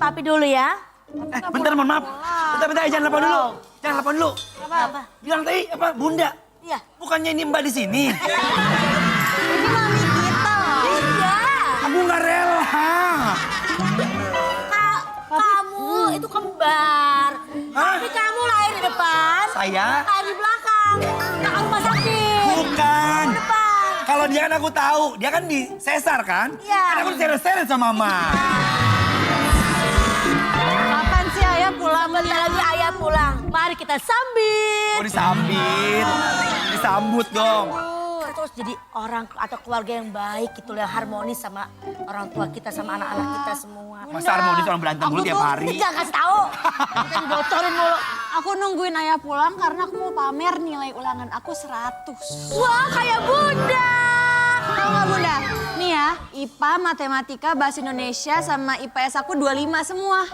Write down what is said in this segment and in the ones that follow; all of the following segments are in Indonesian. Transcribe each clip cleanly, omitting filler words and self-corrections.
papi dulu ya. Bentar, mohon maaf. Bentar, jangan telepon dulu. Jangan telepon dulu. Apa? Bilang tadi apa, Bunda? Iya. Bukannya ini Mbak di sini? Ini mami kita. Iya. Aku nggak rela. Kamu itu kembar. Tapi kamu lahir di depan. Saya? Lahir di belakang. Nah, kamu rumah sakit. Bukan. Di depan. Kalau dia kan aku tahu, dia kan di sesar kan? Iya. Kan aku diseret-seret sama Mama. Kapan sih ayah pulang? Bentar lagi ayah pulang. Mari kita sambit. Oh disambit, disambut dong. Kita terus jadi orang atau keluarga yang baik gitu, yang harmonis sama orang tua kita, sama anak-anak kita semua. Masa harmonis orang berantem mulu tiap hari? Jangan kasih tahu. Kita dibocorin mulu. Aku nungguin ayah pulang karena aku mau pamer nilai ulangan aku 100. Wah, kayak Bunda. Tahu nggak Bunda? Nih ya, IPA, Matematika, Bahasa Indonesia sama IPS aku 25 semua.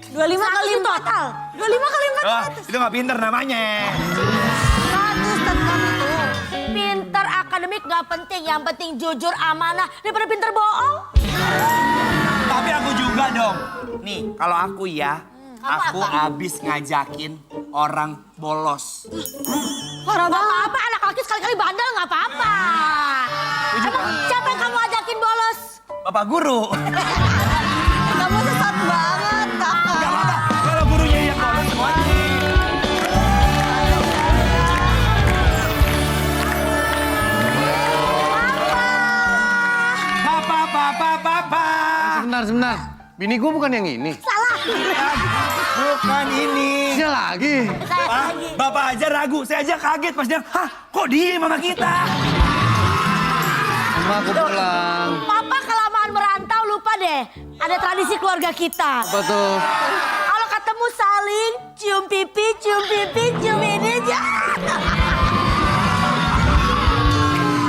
25 kali 4. total. 25 kali 4. Wah, itu nggak pinter namanya. 100 tetap itu. Pinter akademik gak penting, yang penting jujur, amanah, daripada pinter bohong. Tapi aku juga dong. Nih, kalau aku ya, Kamu aku apa? abis ngajakin orang bolos. Parah banget. Apa-apa, anak laki sekali-kali bandel gak apa-apa. Emang siapa yang kamu ajakin bolos? Bapak guru. Kamu sesat banget, kakak. Gak apa-apa, kalau gurunya yang bolos semuanya. Papa. Sebentar. Bini gue bukan yang ini. Salah. Bukan ini. Dia lagi. Pak, Bapak aja ragu, saya aja kaget pas dia, hah kok dia mama kita? Mama aku pulang. Papa kelamaan merantau lupa deh. Ada tradisi keluarga kita. Apa tuh? Kalau ketemu saling cium pipi, cium ini aja.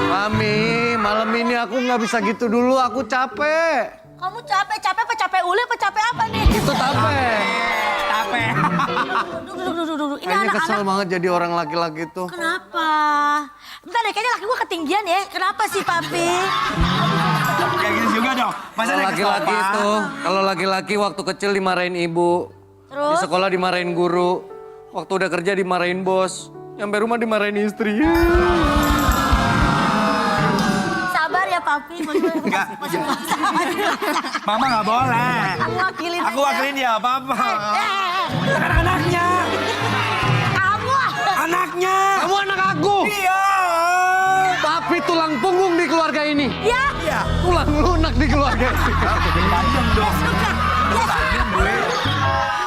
Mami, malam ini aku nggak bisa gitu dulu, aku capek. Kamu capek apa capek uli apa capek apa nih? Itu capek. Capek. Duduk. Ini Kayaknya kesel anak-anak. banget jadi orang laki-laki tuh. Kenapa? Bentar deh, kayaknya laki gua ketinggian ya. Kenapa sih, Papi? Kayak gitu juga dong. Masa Kalau dia laki-laki kesel, Pak? itu, kalau laki-laki waktu kecil dimarahin ibu. Di Terus? sekolah dimarahin guru. Waktu udah kerja dimarahin bos. Nyampe rumah dimarahin istri. Sabar ya, Papi. Enggak. Masih Mama nggak boleh. Aku wakilin Aku aja. wakilin dia, Papa. Eh, Kan anaknya. kamu. Anaknya. Kamu anak aku. Iya. Papi tulang punggung di keluarga ini. Ya. Iya. Tulang lunak di keluarga ini. Bandeng dong.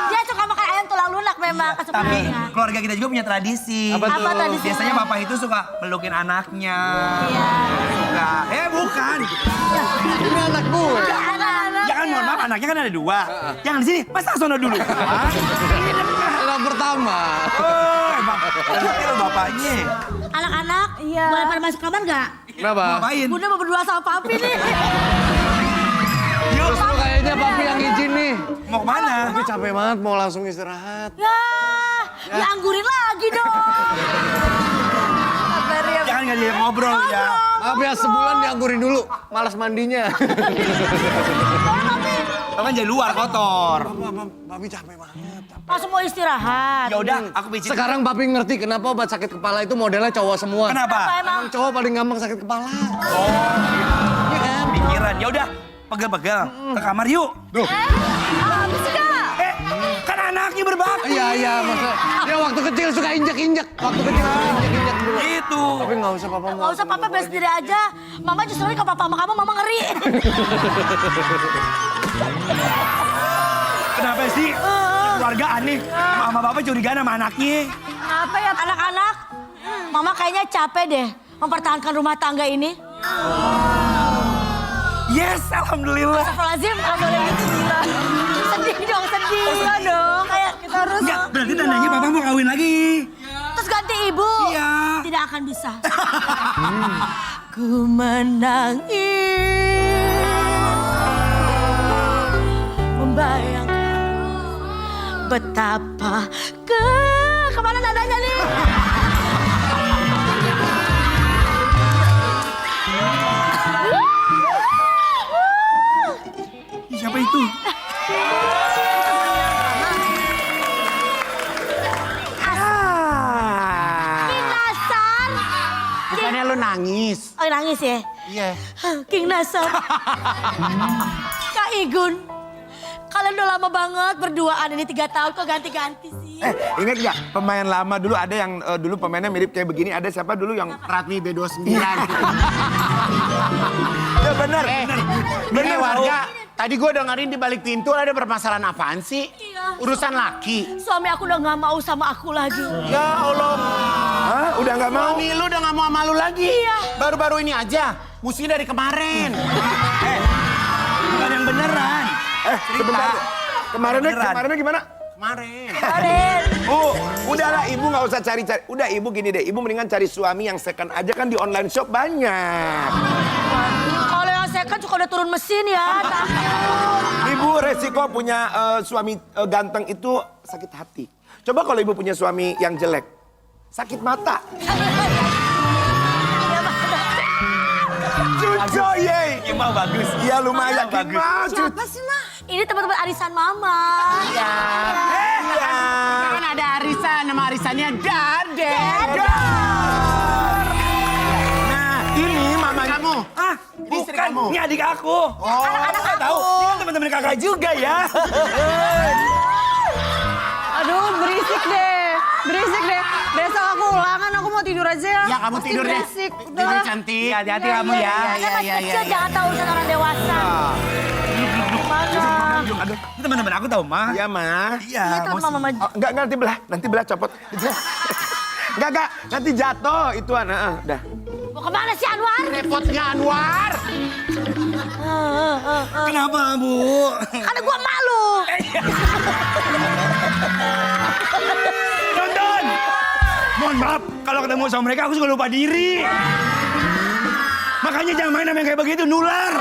Dia suka makan ayam tulang lunak memang Tapi kesukaannya. keluarga kita juga punya tradisi. Apa tuh? Apa tradisi? Biasanya papa itu suka melukin anaknya. Iya. Suka. Bukan. Ini anak gue. Anak-anak. Ya kan mohon maaf, anaknya kan ada 2. Yang di sini, masa sono dulu? Anak pertama. Oh, emang. Anaknya bapaknya. Anak-anak, Iya. boleh pada masuk kamar nggak? Kenapa? Ngapain? Bunda mau berdua sama Papi nih. Yuk, Justru kayaknya papi yang izin nih. mau kemana? Tapi capek banget mau langsung istirahat. Ya, dianggurin lagi dong. Jangan ngajak ngobrol ya. Maaf ya sebulan dianggurin dulu. Malas mandinya. Kamu kan jadi luar kotor. Papi capek banget. Langsung mau istirahat. Ya udah, aku pijit. Sekarang papi ngerti kenapa obat sakit kepala itu modelnya cowok semua. Apa Kenapa? emang? Emang cowok paling gampang sakit kepala. Iya kan? Pikiran. Ya udah, pegel-pegel ke kamar yuk. Duh. Kan anaknya berbakti. Iya, masa dia waktu kecil suka injek-injek. Waktu kecil suka injek-injek dulu. Gitu. Tapi nggak usah papa mau. Gak usah Papa biar sendiri aja. Mama justru kalau Papa sama kamu, Mama ngeri. Kenapa sih? Keluarga aneh. Mama bapak curiga sama anaknya. Kenapa ya anak-anak? Mama kayaknya capek deh mempertahankan rumah tangga ini. Yes, alhamdulillah. Astagfirullahaladzim, kalau boleh gitu gila. Sedih dong, sedih. Enggak dong, kayak kita harus... Enggak, berarti tandanya papa mau kawin lagi. Terus ganti ibu. Iya. Tidak akan bisa. Ku menangis. Membayangkan betapa kemana nadanya nih? Siapa itu? nangis. Oh nangis ya? Iya. King Nasar. Kak Igun. Kalian udah lama banget berduaan ini 3 tahun kok ganti-ganti sih. Ingat nggak pemain lama dulu ada yang dulu pemainnya mirip kayak begini. Ada siapa dulu yang Ratmi B29. ya benar. Bener warga. Tadi gue dengerin di balik pintu ada permasalahan apaan sih? Iya. Urusan laki. Suami aku udah gak mau sama aku lagi. Ya Allah. Hah? Udah nggak mau? Suami lu udah gak mau sama lu lagi. Iya. Baru-baru ini aja. Mestinya dari kemarin. Bukan yang beneran. Sebentar. Kemarinnya gimana? Kemarin. Udahlah ibu nggak usah cari-cari. Udah ibu gini deh, ibu mendingan cari suami yang second aja kan di online shop banyak. Kalau yang second suka udah turun mesin ya. Ibu resiko punya suami ganteng itu sakit hati. Coba kalau ibu punya suami yang jelek, sakit mata. Cucu ye. Kimau bagus. Iya lumayan. Bagus. Kimau, cucu. Siapa sih mah? Ini teman-teman arisan mama. Iya. Kan ada arisan, nama arisannya Dadek. Nah ini mamanya. Kamu. Ah, Ini istri bukan. kamu. Ini adik aku. Oh. Anak-anak tahu. Ini kan teman-teman kakak juga ya. Aduh, berisik deh. Berisik deh. Besok aku ulangan, aku mau tidur aja ya. Ya kamu Pasti tidur deh. berisik. Tidur Udah. cantik. Hati-hati kamu ya. Saya masih kecil, jangan tahu urusan orang dewasa. Aduh, ini teman-teman aku tahu, Ma. Iya mah. Iya. Ini teman mama. Oh, enggak nanti belah copot. Enggak, nanti jatuh itu anak. Dah. Mau kemana sih Anwar? Repotnya Anwar. Kenapa, Bu? Karena gua malu. Nonton. Mohon maaf, kalau ketemu sama mereka aku suka lupa diri. Makanya jangan main sama yang kayak begitu, nular.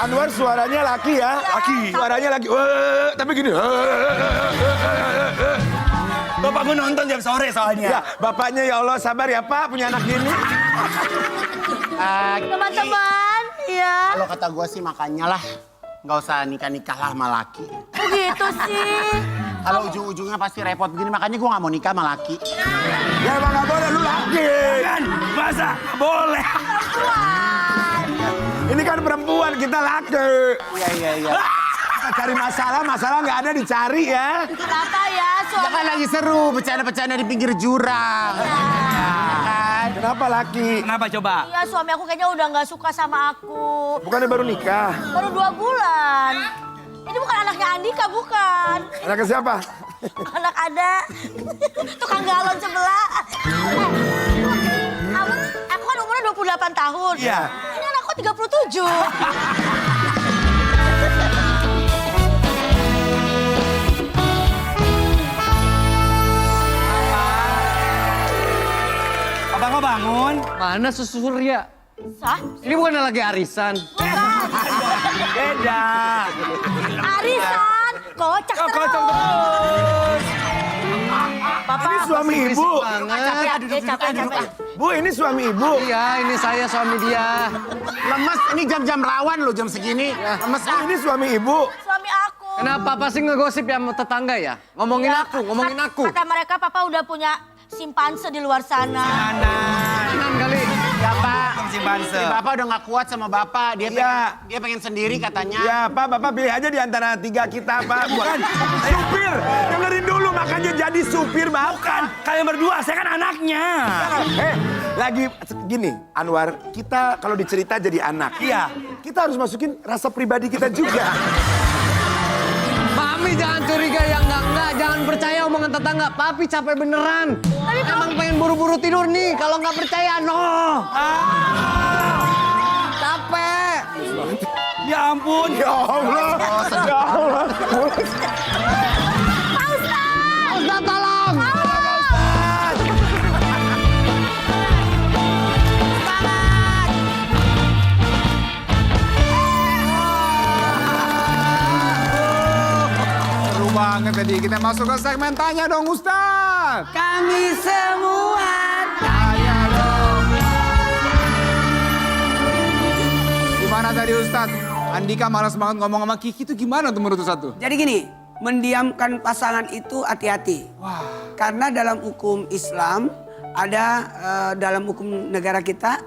Anwar suaranya laki ya. Laki. Suaranya laki. Wah, tapi gini. Bapak gue nonton tiap sore soalnya. Ya, bapaknya ya Allah sabar ya Pak punya anak gini. Teman-teman, ya. Kalau kata gue sih makanya lah. Nggak usah nikah-nikah lah sama laki. Kok gitu sih? Kalau ujung-ujungnya pasti repot begini, makanya gue nggak mau nikah sama laki. Ya emang nggak boleh lu laki. Kan, masa boleh. Ini kan perempuan kita laki. Iya. Kita cari masalah nggak ada dicari ya. Kenapa ya suami? Jangan lagi seru, bercanda-bercanda di pinggir jurang. Kenapa laki? Kenapa coba? Iya suami aku kayaknya udah nggak suka sama aku. Bukannya baru nikah? Baru 2 bulan. Ini bukan anaknya Andika, bukan. Anaknya siapa? Anak ada. Tukang galon sebelah. Aku kan umurnya 28 tahun. Iya. Ini anakku 37. Apa kau bangun? Mana susu Surya? Sah? Ini bukan lagi arisan. Beda. Arisan. Kocak terus. Kocok terus. Bapak. Ini suami ibu. Capek. Bu ini suami ibu. Iya, ini saya suami dia. Lemes, ini jam-jam rawan loh jam segini. Lemes ah. Ini suami ibu. Suami aku. Kenapa pasti ngegosip ya sama tetangga ya? Ngomongin Ya, ngomongin aku. Kata mereka papa udah punya simpanse di luar sana. Kanan kali. Ya Pak, Simpanse. istri Bapak udah gak kuat sama Bapak. Dia pengen sendiri katanya. Ya Pak, Bapak pilih aja di antara 3 kita Pak. Bukan supir. Dengerin dulu makanya jadi supir Bapak. Bukan, kalian berdua, saya kan anaknya. Lagi gini Anwar, kita kalau dicerita jadi anak. Iya. Kita harus masukin rasa pribadi kita juga. Mami jangan curiga yang enggak, jangan percaya omongan tetangga. Papi capek beneran. Emang pengen buru-buru tidur nih, kalau nggak percaya no. Capek. Ya ampun. Ya Allah. Ya Allah. Ustaz tolong. Seru banget tadi. Kita masuk ke segmen tanya dong Ustaz. Kami semua Tanya dong. Gimana tadi Ustaz? Andika malas banget ngomong sama Kiki itu gimana tuh menurut Ustaz tuh? Jadi gini, mendiamkan pasangan itu hati-hati. Karena dalam hukum Islam ada dalam hukum negara kita,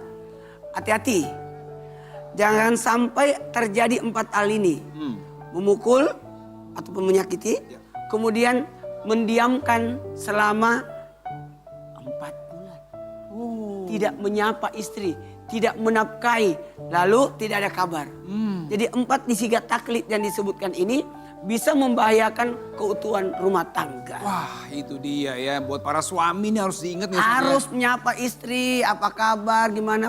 hati-hati. Jangan sampai terjadi 4 hal ini. Memukul ataupun menyakiti, kemudian mendiamkan selama 4 bulan. Tidak menyapa istri, tidak menafkahi, lalu tidak ada kabar. Jadi 4 disigat taklid yang disebutkan ini bisa membahayakan keutuhan rumah tangga. Wah, itu dia ya. Buat para suami ini harus diingat nih. Harus menyapa istri, apa kabar, gimana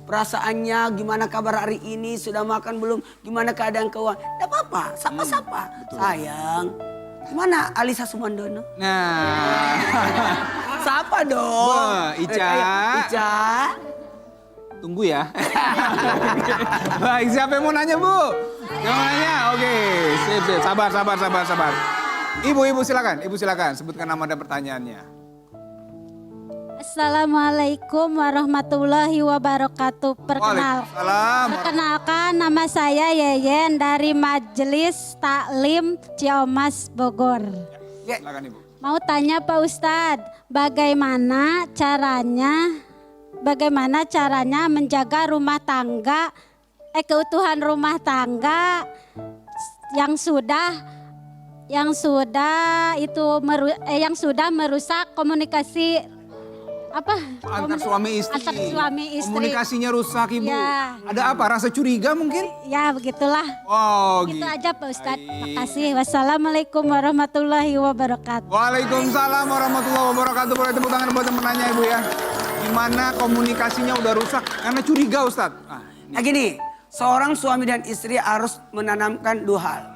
perasaannya, gimana kabar hari ini, sudah makan belum, gimana keadaan keuangan. Tidak apa-apa, sapa-sapa. Sayang, gimana Alisa Sumandono? Nah. Sapa dong. Wah, Ica. Ica. Tunggu ya. Baik, siapa yang mau nanya, Bu? Yang mau nanya? Oke, sip. Sabar. Ibu silakan. Sebutkan nama dan pertanyaannya. Assalamualaikum warahmatullahi wabarakatuh. Perkenalkan nama saya Yeyen dari Majelis Taklim Ciamas Bogor. Silakan, Ibu. Mau tanya Pak Ustadz, bagaimana caranya menjaga rumah tangga, keutuhan rumah tangga yang sudah merusak komunikasi Antar suami istri. Komunikasinya rusak, Ibu. Ya. Ada apa? Rasa curiga mungkin? Ya begitulah. Oh, Gitu gitu. aja Pak Ustadz. Makasih. Wassalamualaikum warahmatullahi wabarakatuh. Waalaikumsalam warahmatullahi wabarakatuh. Boleh tepuk tangan buat yang menanya, Ibu ya. Gimana komunikasinya udah rusak karena curiga, Ustadz? Nah gini, seorang suami dan istri harus menanamkan 2 hal.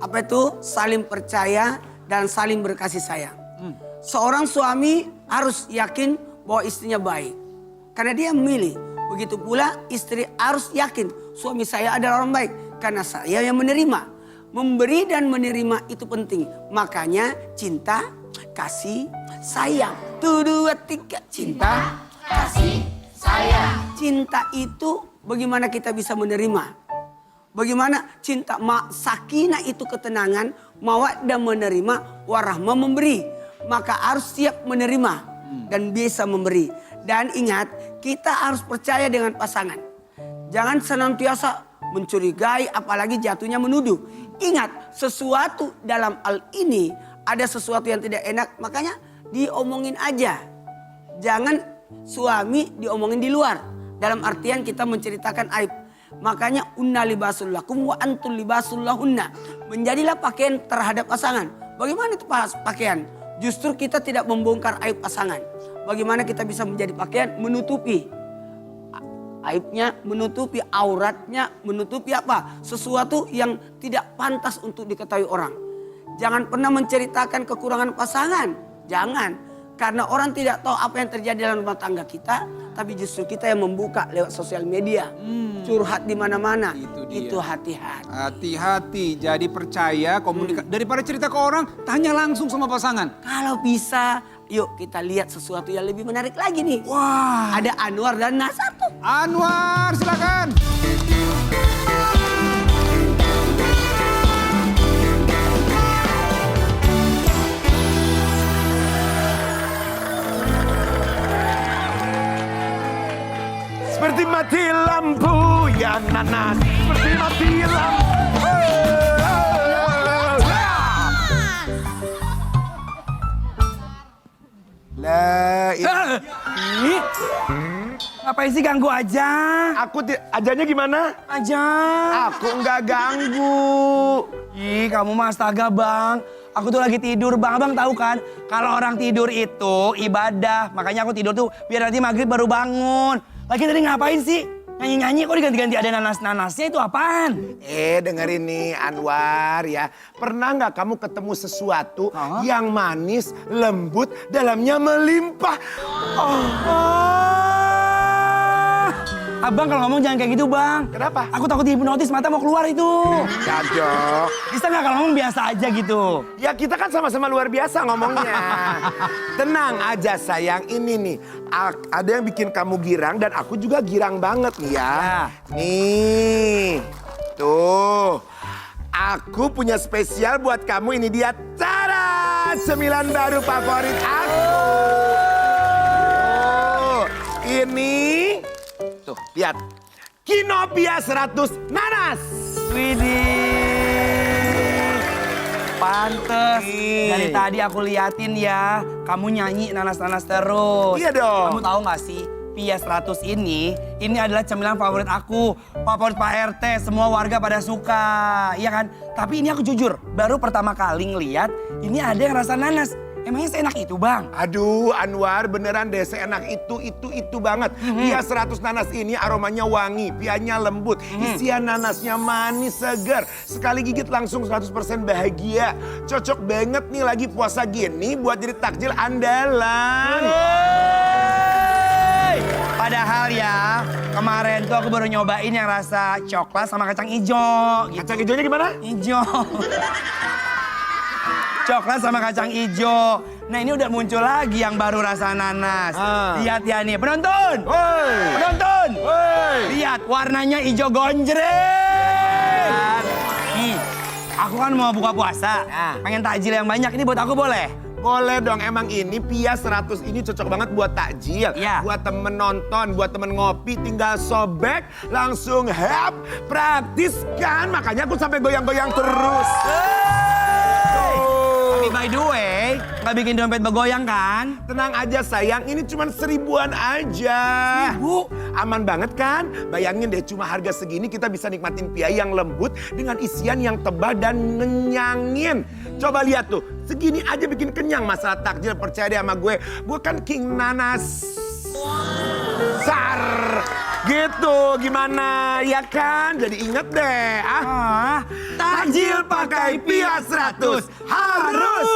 Apa itu? Saling percaya dan saling berkasih sayang. Seorang suami harus yakin bahwa istrinya baik. Karena dia memilih. Begitu pula istri harus yakin suami saya adalah orang baik. Karena saya yang menerima. Memberi dan menerima itu penting. Makanya cinta, kasih, sayang. 1, 2, 3. Cinta, kasih, sayang. Cinta itu bagaimana kita bisa menerima. Bagaimana cinta, sakinah itu ketenangan, mawaddah menerima, warahmah memberi. Maka harus siap menerima dan bisa memberi. Dan ingat, kita harus percaya dengan pasangan. Jangan senantiasa mencurigai, apalagi jatuhnya menuduh. Ingat, sesuatu dalam hal ini ada sesuatu yang tidak enak, makanya diomongin aja. Jangan suami diomongin di luar. Dalam artian kita menceritakan aib. Makanya unna libasul lakum wa antum libasul lahunna. Menjadilah pakaian terhadap pasangan. Bagaimana itu pakaian? Justru kita tidak membongkar aib pasangan. Bagaimana kita bisa menjadi pakaian? Menutupi aibnya, menutupi auratnya, menutupi apa? Sesuatu yang tidak pantas untuk diketahui orang. Jangan pernah menceritakan kekurangan pasangan. Jangan. Karena orang tidak tahu apa yang terjadi dalam rumah tangga kita. Tapi justru kita yang membuka lewat sosial media. Curhat di mana-mana. Itu hati-hati. Hati-hati. Jadi percaya komunikasi. Daripada cerita ke orang, tanya langsung sama pasangan. Kalau bisa, yuk kita lihat sesuatu yang lebih menarik lagi nih. Wah. Ada Anwar dan Nasar tuh. Anwar, silakan. Seperti mati lampu yang nanas. Seperti mati lampu. Lah, Ngapain sih ganggu aja? ajanya gimana? Aja. Aku nggak ganggu. Ih, kamu mah astaga, Bang. Aku tuh lagi tidur, Bang. Abang tahu kan? Kalau orang tidur itu ibadah. Makanya aku tidur tuh biar nanti maghrib baru bangun. Lagi tadi ngapain sih? Nyanyi-nyanyi kok diganti-ganti ada nanas-nanasnya, itu apaan? Dengerin nih Anwar ya. Pernah nggak kamu ketemu sesuatu yang manis, lembut, dalamnya melimpah? Abang kalau ngomong jangan kayak gitu, Bang. Kenapa? Aku takut dihipnotis, mata mau keluar itu. Jadok. Bisa nggak kalau ngomong biasa aja gitu? Ya kita kan sama-sama luar biasa ngomongnya. Tenang aja sayang, ini nih. Ada yang bikin kamu girang dan aku juga girang banget nih ya. Nih, tuh. Aku punya spesial buat kamu, ini dia. Tada! 9 baru favorit aku. Ini, tuh lihat. Kinopia 100 nanas. Widih. Pantes. Nih. Dari tadi aku liatin ya, kamu nyanyi nanas-nanas terus. Iya dong. Kamu tahu nggak sih, Pia 100 ini adalah cemilan favorit aku. Favorit Pak RT, semua warga pada suka. Iya kan? Tapi ini aku jujur, baru pertama kali ngeliat ini ada yang rasa nanas. Emangnya seenak itu, Bang? Aduh, Anwar beneran deh seenak itu banget. Pia 100 nanas ini aromanya wangi, pianya lembut, isian nanasnya manis segar. Sekali gigit langsung 100% bahagia. Cocok banget nih lagi puasa gini buat jadi takjil andalan. Padahal ya, kemarin tuh aku baru nyobain yang rasa coklat sama kacang ijo. Gitu. Kacang hijaunya gimana? Ijo. Coklat sama kacang ijo. Nah ini udah muncul lagi yang baru rasa nanas. Lihat ya nih, penonton. Woi. Penonton. Woi. Lihat warnanya ijo gonjreng. Nih, aku kan mau buka puasa. Pengen takjil yang banyak, ini buat aku boleh? Boleh dong, emang ini Pia 100 ini cocok banget buat takjil. Iya. Buat temen nonton, buat temen ngopi, tinggal sobek, langsung hap, praktis kan. Makanya aku sampai goyang-goyang terus. Tapi by the way, nggak bikin dompet bergoyang kan? Tenang aja sayang, ini cuma 1000-an aja. 1000? Aman banget kan? Bayangin deh cuma harga segini kita bisa nikmatin Pia yang lembut dengan isian yang tebal dan ngenyangin. Coba lihat tuh, segini aja bikin kenyang. Masalah takjil percaya deh sama gue kan King Nanas. Sar. Gitu, gimana ya kan? Jadi inget deh. Takjil pakai Pia 100 harus.